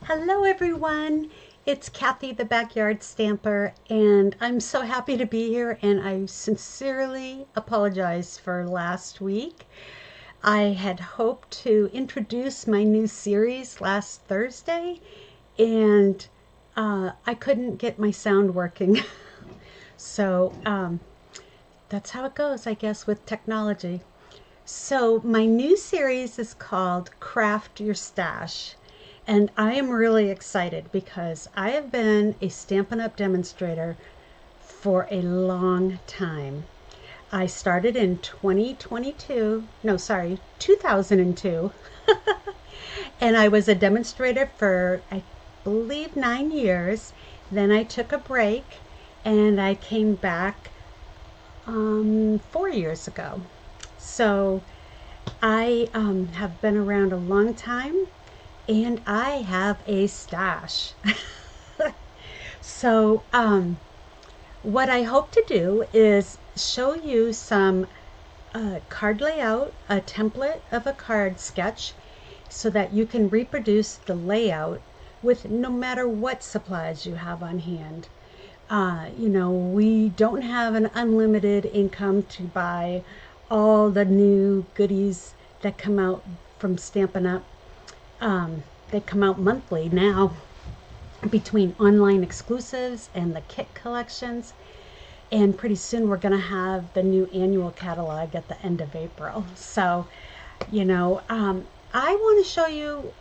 Hello everyone, it's Kathy the Backyard Stamper, and I'm so happy to be here, and I sincerely apologize for last week. I had hoped to introduce my new series last Thursday, and I couldn't get my sound working. So that's how it goes, I guess, with technology. So my new series is called Craft Your Stash. And I am really excited because I have been a Stampin' Up! Demonstrator for a long time. I started in 2002, and I was a demonstrator for, I believe, 9 years. Then I took a break and I came back 4 years ago. So I have been around a long time and I have a stash. So what I hope to do is show you some card layout, a template of a card sketch, so that you can reproduce the layout with no matter what supplies you have on hand. We don't have an unlimited income to buy all the new goodies that come out from Stampin' Up. They come out monthly now, between online exclusives and the kit collections. And pretty soon we're going to have the new annual catalog at the end of April. So, I want to show you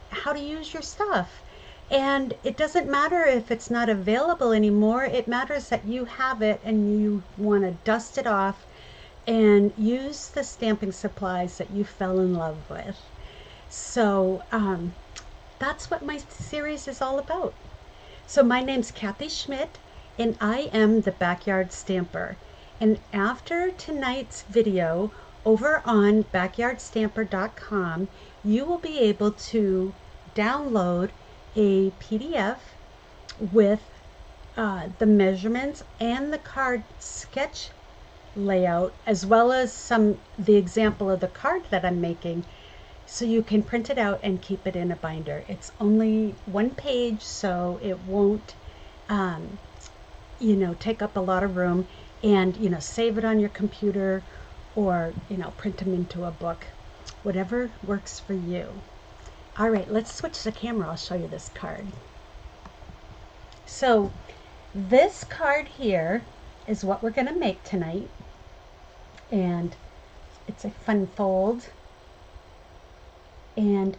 how to use your stuff. And it doesn't matter if it's not available anymore. It matters that you have it and you want to dust it off and use the stamping supplies that you fell in love with. So that's what my series is all about. So my name's Kathy Schmitt, and I am the Backyard Stamper. And after tonight's video over on backyardstamper.com, you will be able to download a PDF with the measurements and the card sketch layout, as well as the example of the card that I'm making, so you can print it out and keep it in a binder. It's only one page, so it won't take up a lot of room, and save it on your computer or print them into a book, whatever works for you. All right, let's switch the camera. I'll show you this card. So this card here is what we're going to make tonight, and it's a fun fold. And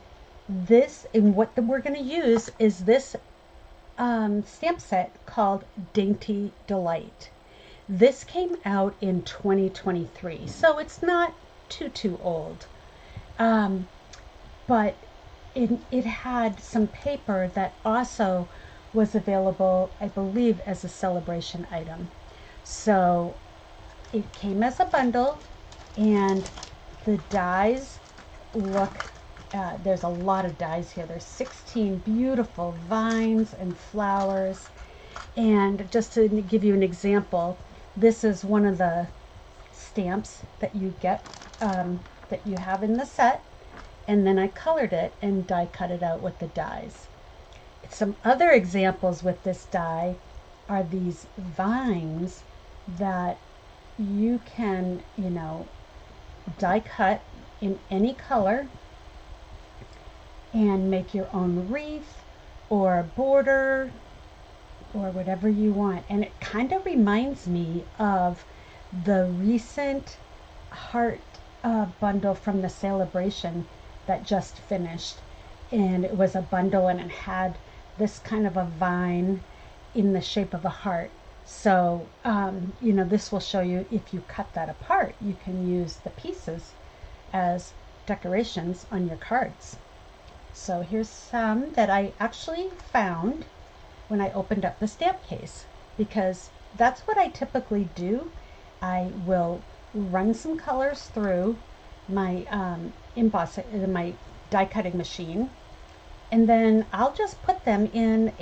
what we're going to use is this stamp set called Dainty Delight. This came out in 2023, so it's not too old. But it had some paper that also was available, I believe, as a celebration item. So it came as a bundle, and the dies look, there's a lot of dies here. There's 16 beautiful vines and flowers. And just to give you an example, this is one of the stamps that you get, that you have in the set. And then I colored it and die cut it out with the dies. Some other examples with this die are these vines that you can, die cut in any color and make your own wreath or border or whatever you want. And it kind of reminds me of the recent heart bundle from the celebration that just finished. And it was a bundle, and it had this kind of a vine in the shape of a heart. So this will show you, if you cut that apart, you can use the pieces as decorations on your cards. So here's some that I actually found when I opened up the stamp case, because that's what I typically do. I will run some colors through my my die cutting machine, and then I'll just put them in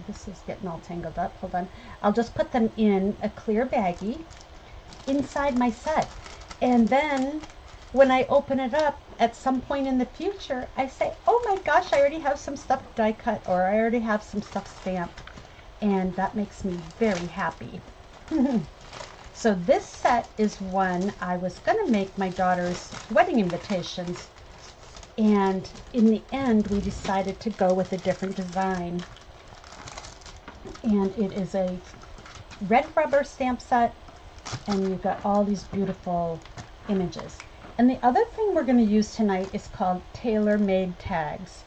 this is getting all tangled up, hold on. I'll just put them in a clear baggie inside my set, and then when I open it up at some point in the future, I say, oh my gosh, I already have some stuff die cut, or I already have some stuff stamped. And that makes me very happy. So this set is one I was going to make my daughter's wedding invitations. And in the end, we decided to go with a different design. And it is a red rubber stamp set, and you've got all these beautiful images. And the other thing we're going to use tonight is called tailor-made tags.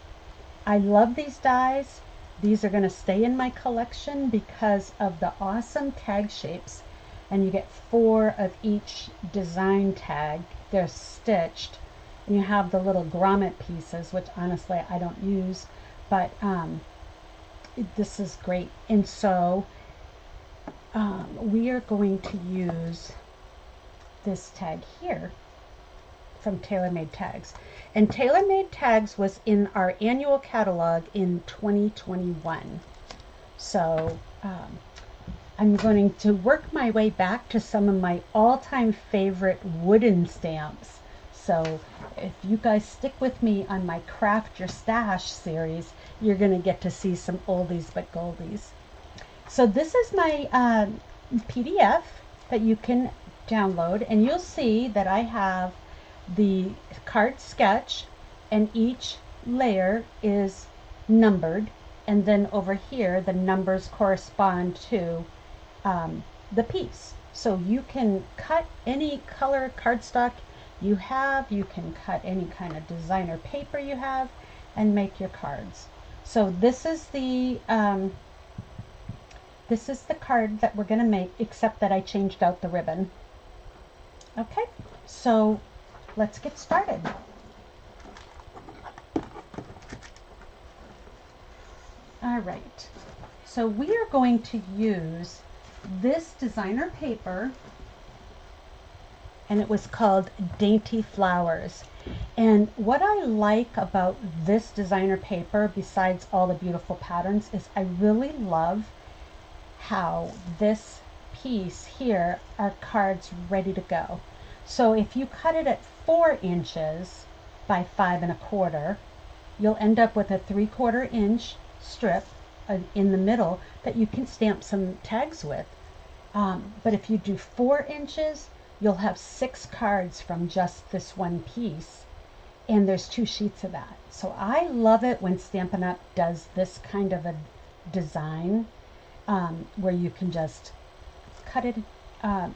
I love these dies. These are going to stay in my collection because of the awesome tag shapes. And you get 4 of each design tag. They're stitched. And you have the little grommet pieces, which honestly I don't use. But this is great. And so we are going to use this tag here from TaylorMade Tags. And TaylorMade Tags was in our annual catalog in 2021. So I'm going to work my way back to some of my all-time favorite wooden stamps. So if you guys stick with me on my Craft Your Stash series, you're going to get to see some oldies but goldies. So this is my PDF that you can download, and you'll see that I have the card sketch, and each layer is numbered, and then over here the numbers correspond to the piece. So you can cut any color cardstock you have, you can cut any kind of designer paper you have, and make your cards. So this is the card that we're going to make, except that I changed out the ribbon. Okay, so let's get started. All right, so we are going to use this designer paper, and it was called Dainty Flowers. And what I like about this designer paper, besides all the beautiful patterns, is I really love how this piece here are cards ready to go. So if you cut it at 4 inches by 5 1/4, you'll end up with a 3/4 inch strip in the middle that you can stamp some tags with. But if you do 4 inches, you'll have 6 cards from just this one piece, and there's 2 sheets of that. So I love it when Stampin' Up! Does this kind of a design where you can just cut it at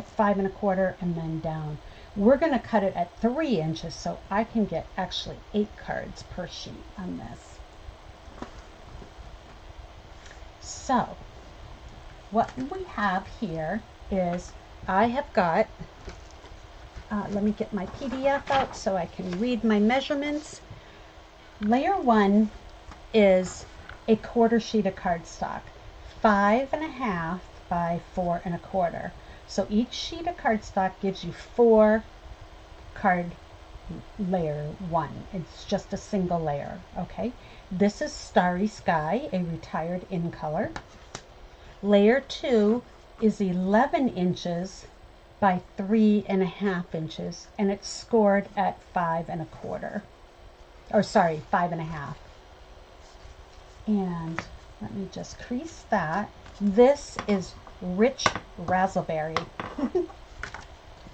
5 1/4 and then down. We're going to cut it at 3 inches, so I can get actually 8 cards per sheet on this. So what we have here is I have got, let me get my PDF out so I can read my measurements. Layer 1 is a 1/4 sheet of cardstock, 5 1/2 by 4 1/4. So each sheet of cardstock gives you 4 card layer 1. It's just a single layer, okay? This is Starry Sky, a retired in color. Layer 2 is 11 inches by 3 1/2 inches, and it's scored at 5 1/4. Or sorry, 5 1/2. And let me just crease that. This is Rich Razzleberry.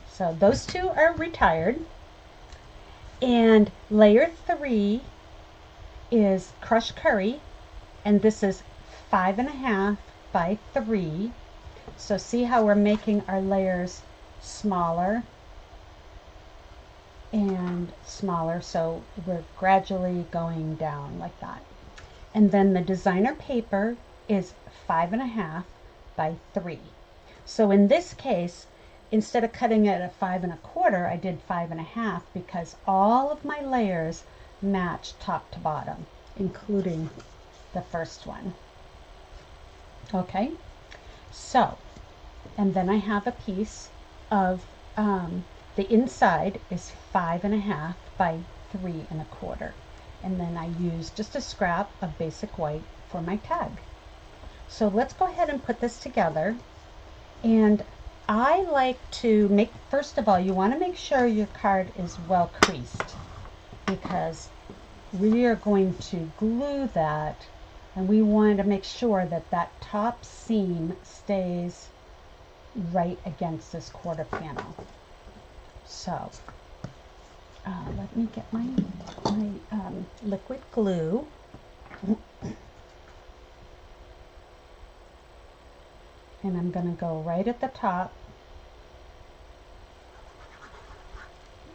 So those 2 are retired. And layer 3 is Crushed Curry, and this is 5 1/2 by 3. So see how we're making our layers smaller and smaller, so we're gradually going down like that. And then the designer paper is 5 1/2 by 3. So in this case, instead of cutting it at 5 1/4, I did 5 1/2 because all of my layers match top to bottom, including the first one. Okay, so, and then I have a piece of, the inside is 5 1/2 by 3 1/4. And then I use just a scrap of basic white for my tag. So let's go ahead and put this together. And I like to make, first of all, you want to make sure your card is well creased, because we are going to glue that, and we want to make sure that that top seam stays right against this quarter panel. So let me get my liquid glue. And I'm going to go right at the top.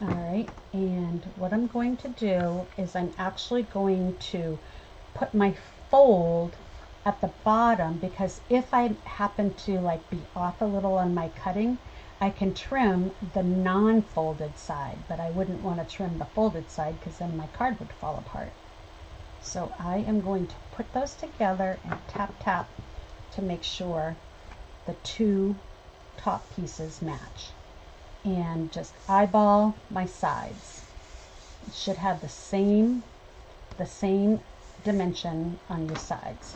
All right, and what I'm going to do is I'm actually going to put my fold at the bottom, because if I happen to like be off a little on my cutting, I can trim the non-folded side, but I wouldn't want to trim the folded side because then my card would fall apart. So I am going to put those together and tap tap to make sure the two top pieces match, and just eyeball my sides. It should have the same dimension on your sides,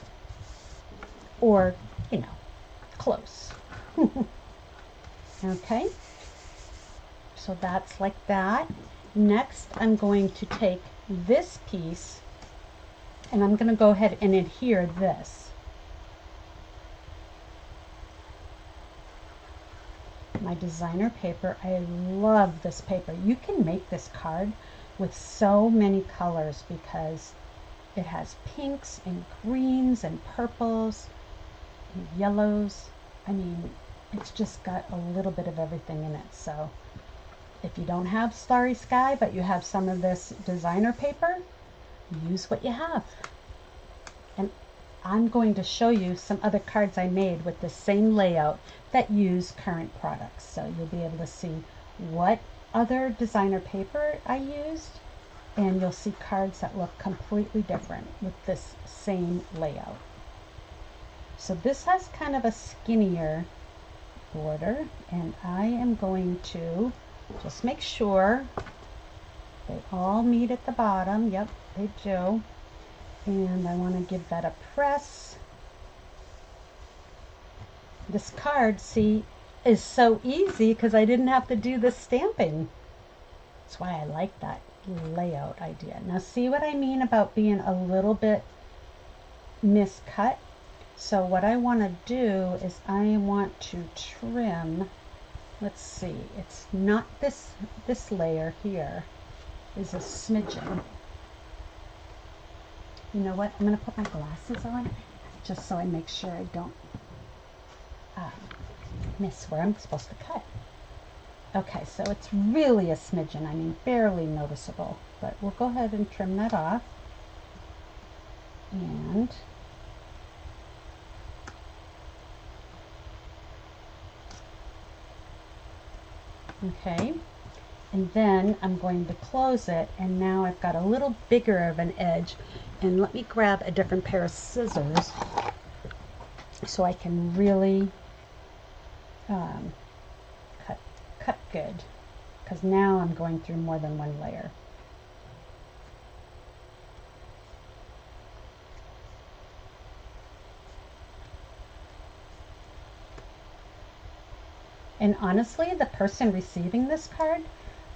or you know, close. Okay, so that's like that. Next, I'm going to take this piece and I'm going to go ahead and adhere this. My designer paper. I love this paper. You can make this card with so many colors because it has pinks and greens and purples and yellows. I mean, it's just got a little bit of everything in it. So if you don't have Starry Sky, but you have some of this designer paper, use what you have. And I'm going to show you some other cards I made with the same layout that use current products. So you'll be able to see what other designer paper I used, and you'll see cards that look completely different with this same layout. So this has kind of a skinnier border, and I am going to just make sure they all meet at the bottom. Yep, they do. And I want to give that a press. This card, see, is so easy because I didn't have to do the stamping. That's why I like that layout idea. Now see what I mean about being a little bit miscut? So what I want to do is I want to trim, let's see, it's not this layer here is a smidgen. You know what, I'm going to put my glasses on just so I make sure I don't miss where I'm supposed to cut. Okay, so it's really a smidgen, I mean barely noticeable, but we'll go ahead and trim that off. And okay, and then I'm going to close it, and now I've got a little bigger of an edge, and let me grab a different pair of scissors so I can really cut good, because now I'm going through more than one layer. And honestly, the person receiving this card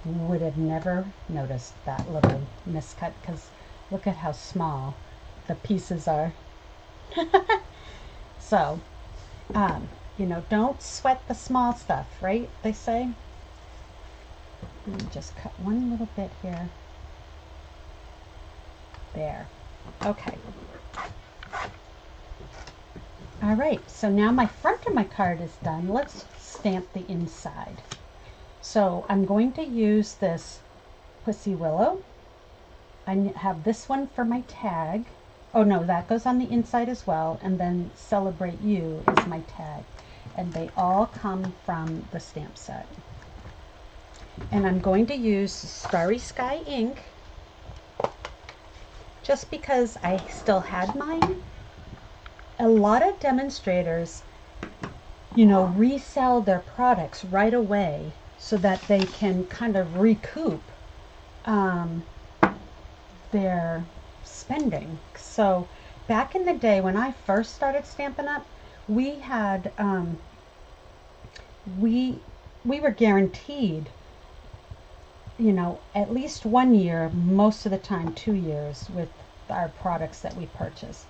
would have never noticed that little miscut, because look at how small the pieces are. So, you know, don't sweat the small stuff, right? They say. Let me just cut one little bit here. There. Okay. All right, so now my front of my card is done. Let's stamp the inside. So I'm going to use this Pussy Willow. I have this one for my tag. Oh no, that goes on the inside as well. And then Celebrate You is my tag. And they all come from the stamp set. And I'm going to use Starry Sky ink just because I still had mine. A lot of demonstrators, you know, resell their products right away so that they can kind of recoup their spending. So back in the day when I first started Stampin' Up, we had we were guaranteed, you know, at least 1 year, most of the time 2 years with our products that we purchased.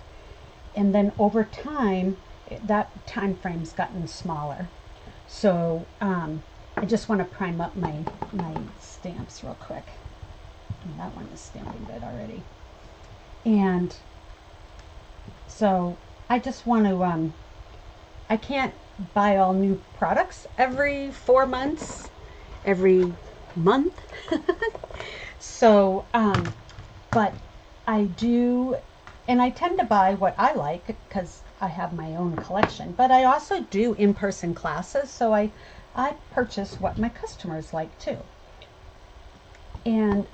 And then over time, that time frame's gotten smaller. So I just want to prime up my stamps real quick. And that one is stamping good already. And so I just want to, I can't buy all new products every 4 months, every month. So, but I do, and I tend to buy what I like because I have my own collection, but I also do in-person classes, so I purchase what my customers like too. And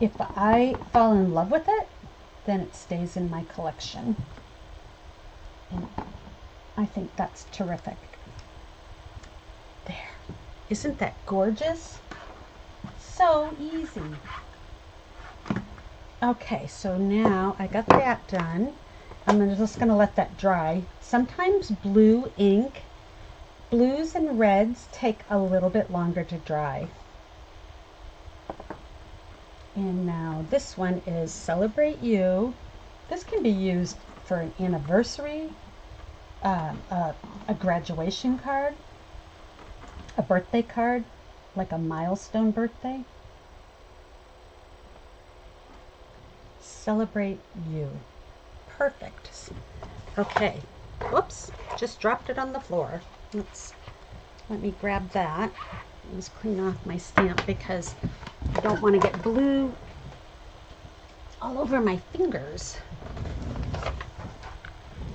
if I fall in love with it, then it stays in my collection. And I think that's terrific. There. Isn't that gorgeous? So easy. Okay, so now I got that done. I'm just going to let that dry. Sometimes blue ink, blues and reds take a little bit longer to dry. And now this one is Celebrate You. This can be used for an anniversary, a graduation card, a birthday card, like a milestone birthday. Celebrate You. Perfect. Okay. Whoops, just dropped it on the floor. Let me grab that. Let's clean off my stamp because I don't want to get glue all over my fingers.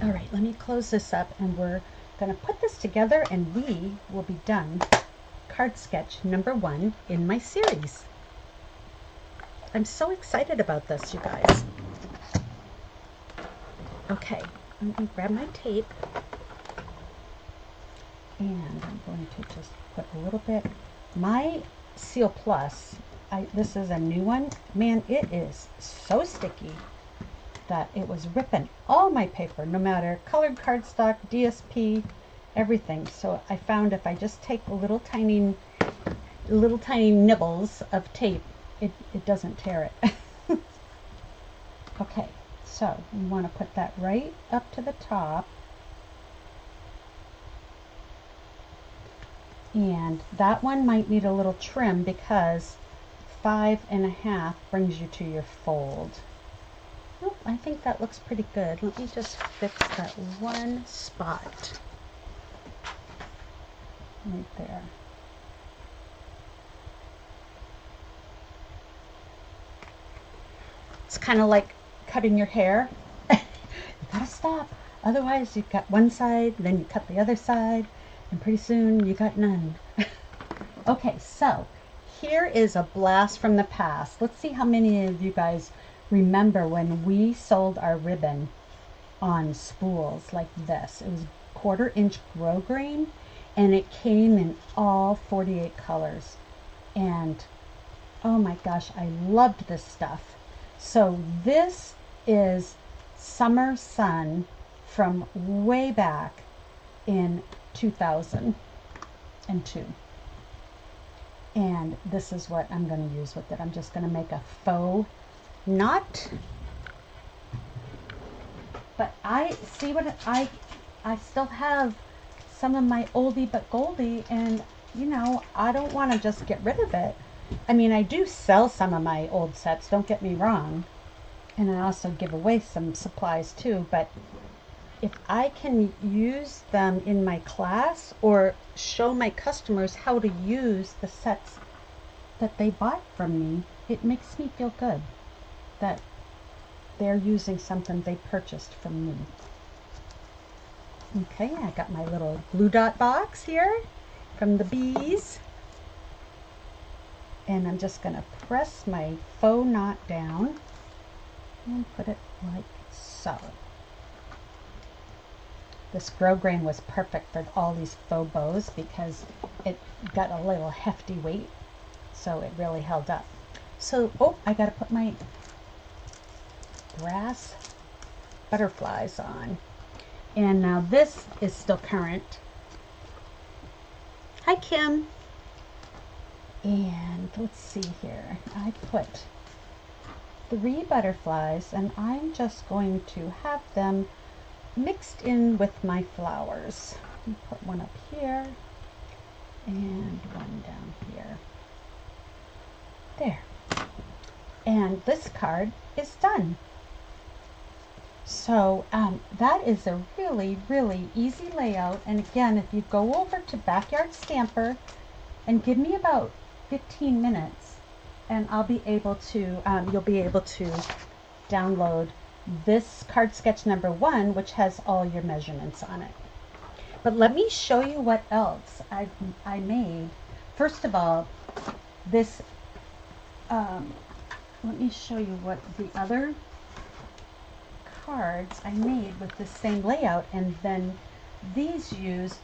All right, let me close this up and we're going to put this together and we will be done card sketch number 1 in my series. I'm so excited about this, you guys. Okay, I'm going to grab my tape and I'm going to just put a little bit. My Seal Plus, this is a new one. Man, it is so sticky that it was ripping all my paper, no matter colored cardstock, DSP, everything. So I found if I just take little tiny nibbles of tape, it doesn't tear it. Okay, so we want to put that right up to the top. And that one might need a little trim because 5.5 brings you to your fold. Oh, I think that looks pretty good. Let me just fix that one spot right there. It's kind of like cutting your hair. You gotta stop. Otherwise, you've got one side, then you cut the other side, and pretty soon you got none. Okay, so here is a blast from the past. Let's see how many of you guys remember when we sold our ribbon on spools like this. It was 1/4 inch grosgrain and it came in all 48 colors. And oh my gosh, I loved this stuff. So this is Summer Sun from way back in 2002. And this is what I'm going to use with it. I'm just going to make a faux knot. But I see what I still have some of my oldie but goldie, and you know, I don't want to just get rid of it. I mean, I do sell some of my old sets, don't get me wrong, and I also give away some supplies too, but if I can use them in my class or show my customers how to use the sets that they bought from me, it makes me feel good that they're using something they purchased from me. Okay, I got my little glue dot box here from the bees. And I'm just going to press my faux knot down and put it like so. This grosgrain was perfect for all these faux bows because it got a little hefty weight, so it really held up. So, oh, I got to put my brass butterflies on. And now this is still current. Hi, Kim. And let's see here. I put 3 butterflies, and I'm just going to have them mixed in with my flowers. Put one up here and one down here. There. And this card is done. So that is a really, really easy layout. And again, if you go over to Backyard Stamper and give me about 15 minutes, and I'll be able to, you'll be able to download this card sketch number 1, which has all your measurements on it. But let me show you what else I made. First of all, this, let me show you what the other cards I made with the same layout, and then these use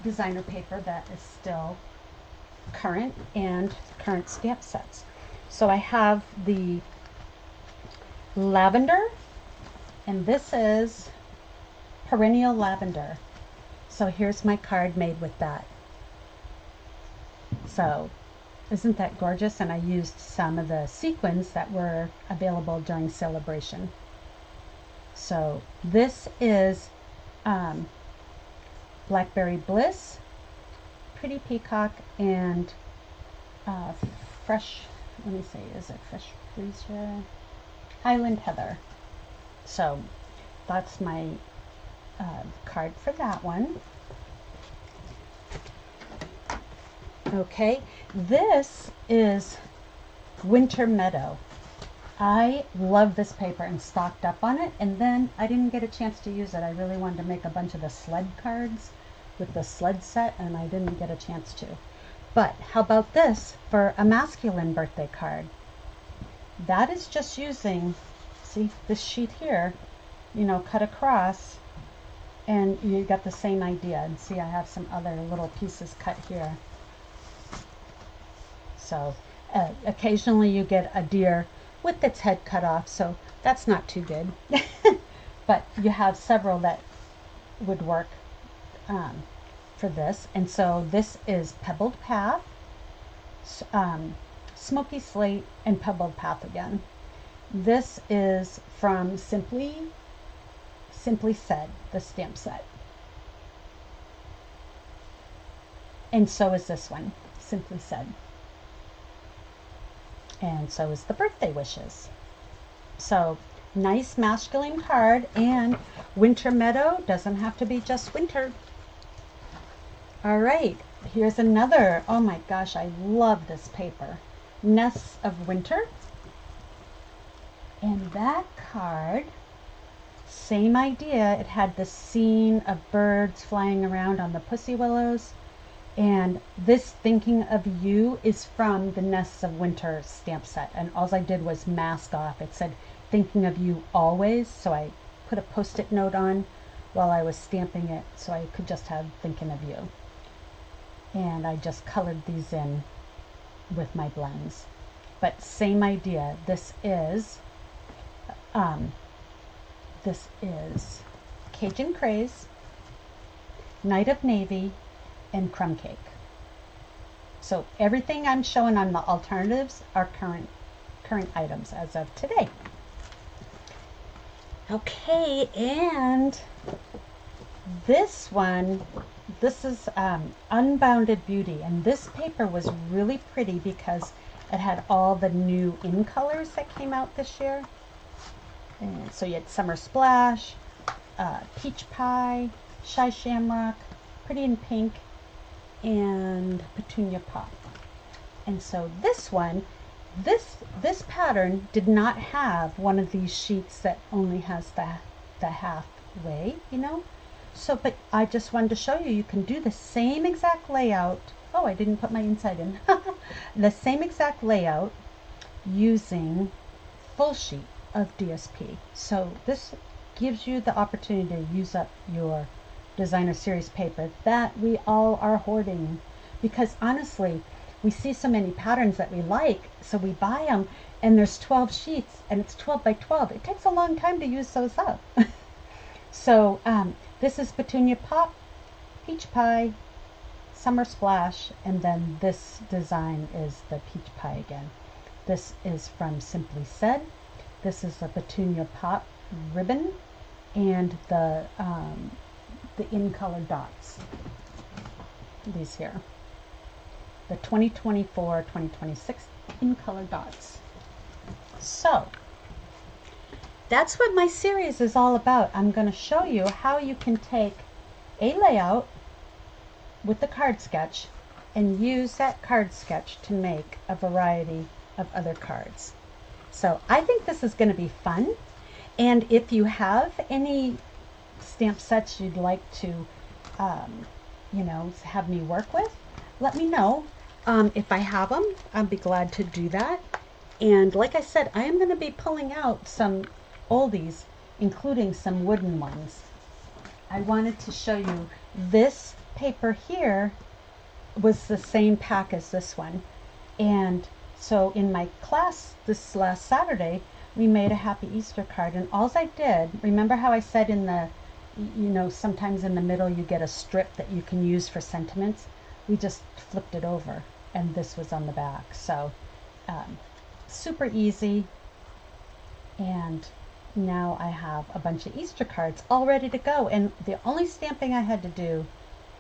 designer paper that is still current and current stamp sets. So I have the lavender, and this is perennial lavender. So here's my card made with that. So isn't that gorgeous? And I used some of the sequins that were available during celebration. So this is Blackberry Bliss, Pretty Peacock, and fresh, let me see, is it fresh freezer? Highland Heather. So that's my card for that one. Okay, this is Winter Meadow. I love this paper and stocked up on it, and then I didn't get a chance to use it. I really wanted to make a bunch of the sled cards with the sled set, and I didn't get a chance to. But how about this for a masculine birthday card? That is just using, see, this sheet here, you know, cut across, and you got the same idea. And see, I have some other little pieces cut here. So occasionally you get a deer with its head cut off, so that's not too good. But you have several that would work for this. And so this is Pebbled Path, Smoky Slate, and Pebbled Path again. This is from Simply Said, the stamp set. And so is this one, Simply Said. And so is the birthday wishes. So nice masculine card, and Winter Meadow doesn't have to be just winter. All right, here's another. Oh my gosh, I love this paper. Nests of Winter. And that card, same idea. It had the scene of birds flying around on the pussy willows. And this Thinking of You is from the Nests of Winter stamp set. And all I did was mask off. It said Thinking of You Always. So I put a Post-it note on while I was stamping it, so I could just have Thinking of You. And I just colored these in with my blends. But same idea. This is Cajun Craze, Night of Navy, and Crumb Cake. So everything I'm showing on the alternatives are current items as of today. Okay, and this one, this is Unbounded Beauty, and this paper was really pretty because it had all the new in colors that came out this year. And so you had Summer Splash, Peach Pie, Shy Shamrock, Pretty in Pink, and Petunia Pop. And so this one, this pattern did not have one of these sheets that only has the halfway, you know. So, but I just wanted to show you, you can do the same exact layout. Oh, I didn't put my inside in. The same exact layout using full sheet of DSP. So this gives you the opportunity to use up your designer series paper that we all are hoarding, because honestly we see so many patterns that we like, so we buy them, and there's 12 sheets and it's 12 by 12. It takes a long time to use those up. So this is Petunia Pop, Peach Pie, Summer Splash, and then this design is the peach pie again. This is from Simply Said. This is a petunia pop ribbon, and the in color dots. These here, the 2024-2026 in color dots. So that's what my series is all about. I'm going to show you how you can take a layout with the card sketch and use that card sketch to make a variety of other cards. So I think this is going to be fun. And if you have any stamp sets you'd like to, you know, have me work with, let me know. If I have them, I'll be glad to do that. And like I said, I am going to be pulling out some oldies, including some wooden ones. I wanted to show you this paper here was the same pack as this one. And so in my class this last Saturday, we made a Happy Easter card, and all I did, remember how I said in the, you know, sometimes in the middle you get a strip that you can use for sentiments? We just flipped it over, and this was on the back. So super easy. And now I have a bunch of Easter cards all ready to go, and the only stamping I had to do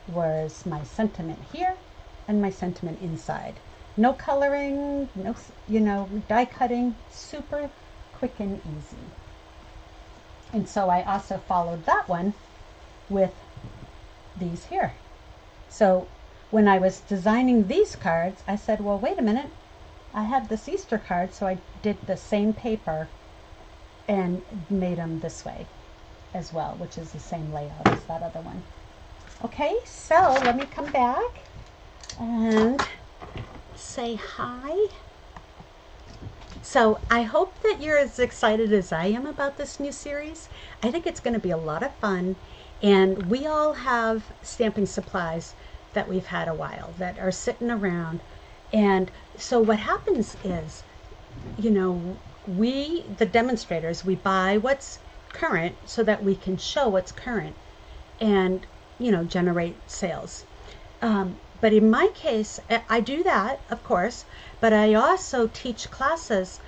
was my sentiment here and my sentiment inside. No coloring, no, you know, die cutting, super quick and easy. And so I also followed that one with these here. So when I was designing these cards, I said, well, wait a minute, I have this Easter card, so I did the same paper and made them this way as well, which is the same layout as that other one. Okay, so let me come back and say hi. So I hope that you're as excited as I am about this new series. I think it's going to be a lot of fun, and we all have stamping supplies that we've had a while that are sitting around. And so what happens is, you know, we, the demonstrators, we buy what's current so that we can show what's current and, you know, generate sales. But in my case, I do that, of course, but I also teach classes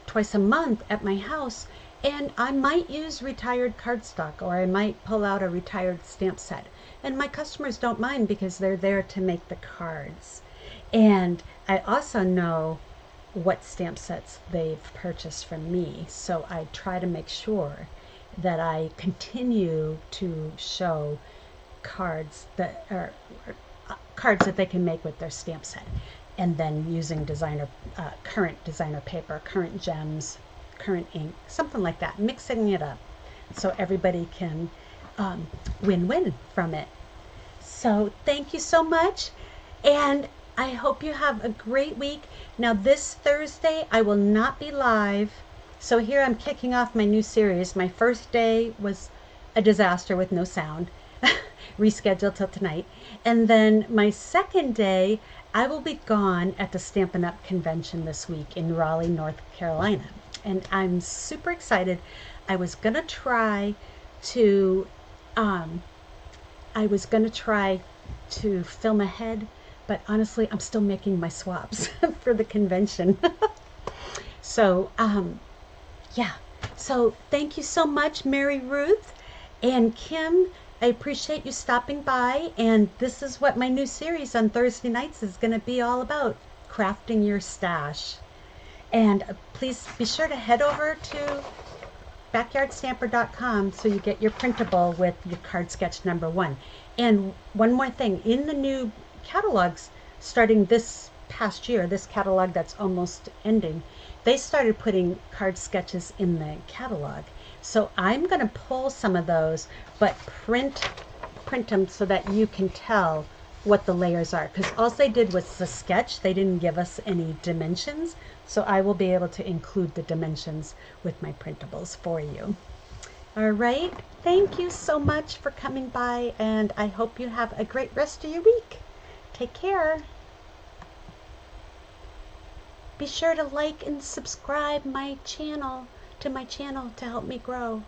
twice a month at my house, and I might use retired cardstock, or I might pull out a retired stamp set. And my customers don't mind because they're there to make the cards. And I also know what stamp sets they've purchased from me, so I try to make sure that I continue to show cards that are cards that they can make with their stamp set, and then using designer current designer paper, current gems, current ink, something like that, mixing it up so everybody can win-win from it. So thank you so much, and I hope you have a great week. Now this Thursday I will not be live, so here I'm kicking off my new series. My first day was a disaster with no sound, rescheduled till tonight, and then my second day I will be gone at the Stampin' Up convention this week in Raleigh, North Carolina, and I'm super excited. I was gonna try to film ahead, but honestly, I'm still making my swaps for the convention. So, yeah. So thank you so much, Mary Ruth and Kim. I appreciate you stopping by. And this is what my new series on Thursday nights is going to be all about, crafting your stash. And please be sure to head over to backyardstamper.com so you get your printable with your card sketch #1. And one more thing, in the new catalogs starting this past year, this catalog that's almost ending, they started putting card sketches in the catalog. So I'm going to pull some of those, but print them so that you can tell what the layers are, because all they did was the sketch. They didn't give us any dimensions, so I will be able to include the dimensions with my printables for you. All right, thank you so much for coming by, and I hope you have a great rest of your week. Take care. Be sure to like and subscribe to my channel to help me grow.